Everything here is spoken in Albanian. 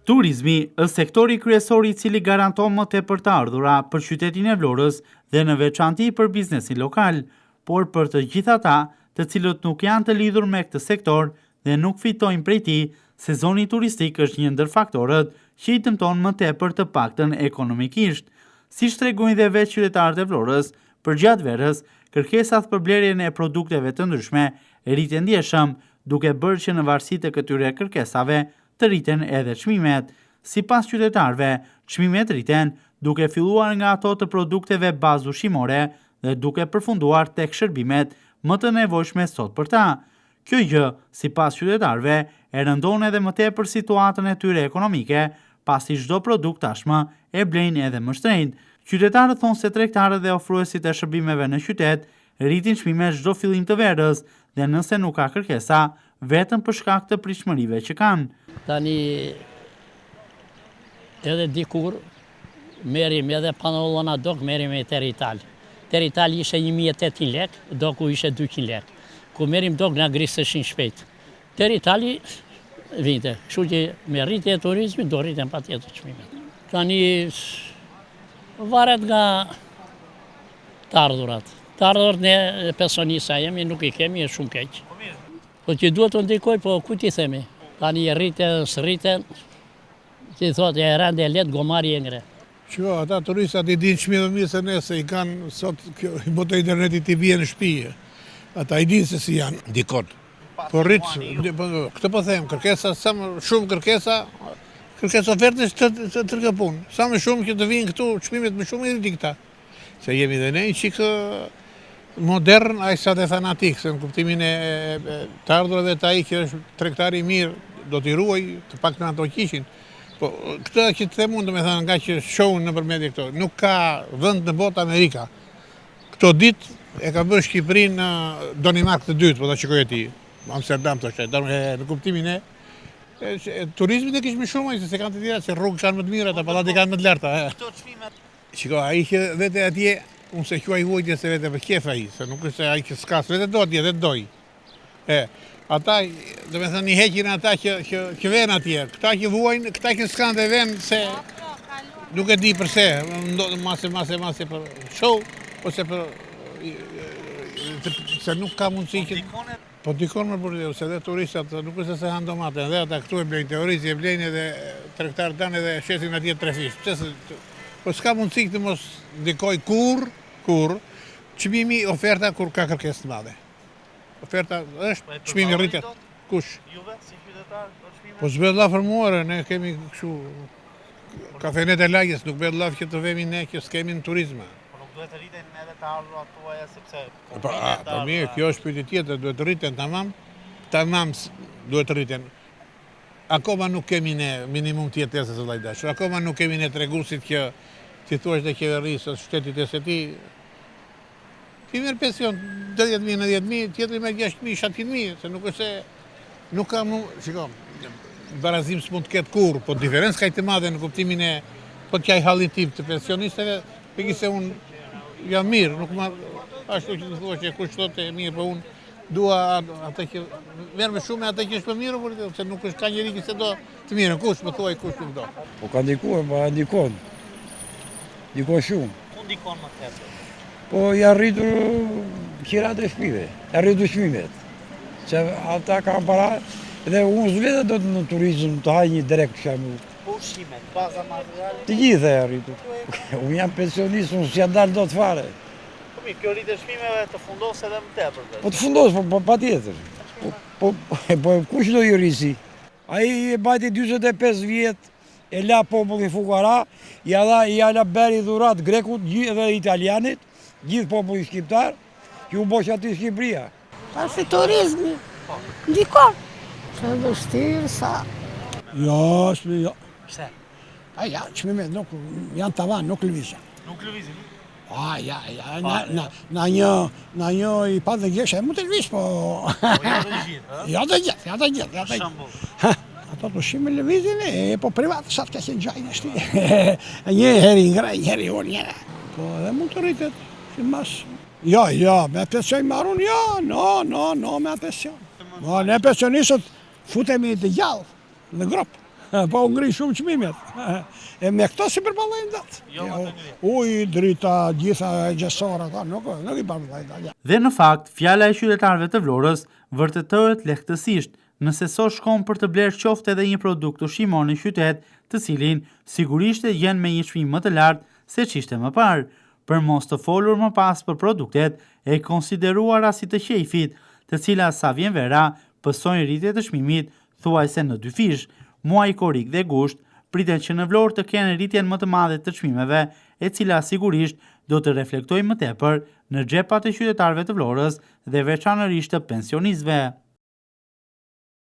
Turizmi është sektori kryesor i cili garanton më tepër të ardhura për qytetin e Vlorës dhe në veçanti për biznesin lokal, por për të gjithë ata të cilët nuk janë të lidhur me këtë sektor dhe nuk fitojnë prej tij, sezoni turistik është një ndër faktorët që i dëmton më tepër të paktën ekonomikisht. Siç tregojnë dhe vetë qytetarët e Vlorës, përgjatë verës, kërkesat për blerjen e produkteve të ndryshme rriten ndjeshëm, duke bërë që në varësi të këtyre kërkesave të rriten edhe çmimet. Sipas qytetarëve, çmimet rriten duke filluar nga ato të produkteve bazë ushqimore dhe duke përfunduar tek shërbimet më të nevojshme sot për ta. Kjo gjë, sipas qytetarëve, e rëndon edhe më tepër situatën e tyre ekonomike, pasi çdo produkt tashmë e blejnë edhe më shtrenjtë. Qytetarët thonë se tregtarët dhe ofruesit e shërbimeve në qytet rritin çmimet çdo fillim të verës dhe nëse nuk ka kërkesa, vetëm për shkak të pritshmërive që kanë. Tani edhe dikur merrim edhe panollona dok merrim me Terital. Terital ishte 1800 lek, doku ishte 200 lek. Ku merrim dok nga griseshin shpejt. Teritali vinte, kështu që me rritje e turizmit do rriten patjetër çmimet. Tani varet nga të ardhurat. Të ardhurat ne pensionista jemi, nuk i kemi, e shumë keq. Po që duhet të ndikoj, po ku t'i themi? Tani rriten, s'rriten, që i thotë, e rende e letë, gomari e ngre. Që ata turistat i dinë çmimet mirë se ne, se i kanë sot, botë internetit i bie në shtëpi. Ata i dinë se si janë dikon. Po rritë, këtë po them, kërkesa, sa më shumë kërkesa ofertës të tërgëpun. Sa më shumë që të vinë këtu, çmimet më shumë i rriti këta. Se jemi dhe ne një qikë modern, a i sa dhe fanatik, se në kuptimin e të ardhurave të ai që është tregtari mirë, do t'i ruaj, të pak në ato kishin. Po, këtë që të themun, do me thënë, nga që shohun në përmedje këto, nuk ka vënd në botë Amerika. Këto ditë e ka bërë Shqipërinë në Danimark të dytë, po da qikoj e ti, Amsterdam të shqe, në kuptimin e turizmit e kishë më shumë, se kanë të tjera, se rrugë kanë më të mira, ta pallati kanë më të larta. Shiko, a i që vete atje, unë se quaj vojtje se vete për kjef a i, se nuk është a i që s'ka, se vete do atje, dhe doj. Ata, do me thënë, i heqin ata që ven atje, këta që vuajnë, këta që s'kan dhe ven, se nuk e di përse, mase për show, ose për, se nuk ka mundësi që... Po dikon më përde, se dhe turistat nuk është se hanë domate, dhe ata këtu e blejnë teorizi, e blejnë edhe tregtarët tanë edhe shesin atje trefish. Po s'ka mundësi këtë mos dikoj kur, çmimi oferta kur ka kërkesë të madhe. Oferta është, çmimi rritet. Kush? Juve, si qytetar, çmimi? Po s'bëhet llaf për muare, ne kemi kështu kafenet e lagjes, nuk bëhet llaf që të vemi ne që s'kemi në turizma. Duhet të rriten edhe të ardhurat tuaja, sepse... Po mirë, kjo është pyetje tjetër, duhet të rriten tamam duhet të rriten. Akoma nuk kemi ne minimum tjetër se lajdash, akoma nuk kemi ne treguesit që ti thua dhe qeverisë, shtetit e se ti merr pension 10.000 në 10.000, tjetri me 6.000, 7.000, se nuk është se nuk ka shiko, barazim s'mund të ketë kur, po diferencë ka i të madhe në kuptimin e po t'jaj halin tip të pensionisteve, peki se unë jam mirë, nuk ma ashtu që të thua që kushtot e mirë, po unë dua atë që merr më shumë atë që është më mirë, se nuk është ka njëri që se do të mirë, kush më thuaj kush nuk do. Po ka ndikuar, po ndikon. Ndikon shumë. Ku ndikon më tepër? Po i arritur qirat e shtëpive, i arritur çmimet. Se ata kanë para dhe unë s'vetë do të në turizëm të haj një direkt shembull. Po ushqimet, baza materiale? Të gjitha e arritur. Unë jam pensionist, unë s'ja dal dot fare. Po mirë, kjo rritje çmimeve të fundos edhe më tepër. Po të fundos, po patjetër. Po kush do i rrisi? Ai e bajti 45 vjet, e la popullin fukara, ja la beri dhurat grekut dhe italianit, gjithë populli shqiptar, që u bosh aty Shqipëria. Pasi turizmi, ndikon. Që e vështirë sa... Jo, Pse? Ja, çmimet nuk janë tavan, nuk lëvizin. Nuk lëvizin? Na një i pa dhe gjeshe, mund të lëviz, po... Jo të gjithë, Ja të gjithë. Ato të shime lëvizin po privat, sa të kese gjajnë është ti. Një heri ngrej, një heri unë, njëre. Po edhe mund të rritet, që mas... Jo, me pension marun, no, me pension. Ne pensionistët futemi të gjallë, në grupë. Po ngri shumë çmimet. E me këto si përballojnë datë. Ujë, drita, gjitha gjësora, nuk i përballojnë. Dhe në fakt, fjala e qytetarëve të Vlorës vërtetohet lehtësisht nëse so shkon për të blerë qoftë edhe një produkt ushqimor në qytet, të cilin sigurisht jenë me një çmim më të lartë se ç'ishte më parë, për mos të folur më pas për produktet e konsideruara si të qejfit, të cilat sa vjen vera pësojnë rritje të çmimit thuajse në 2 fish. Muaji korrik dhe gusht pritet që në Vlorë të kenë rritjen më të madhe të çmimeve, e cila sigurisht do të reflektojë më tepër në xhepat e qytetarëve të Vlorës dhe veçanërisht të pensionistëve.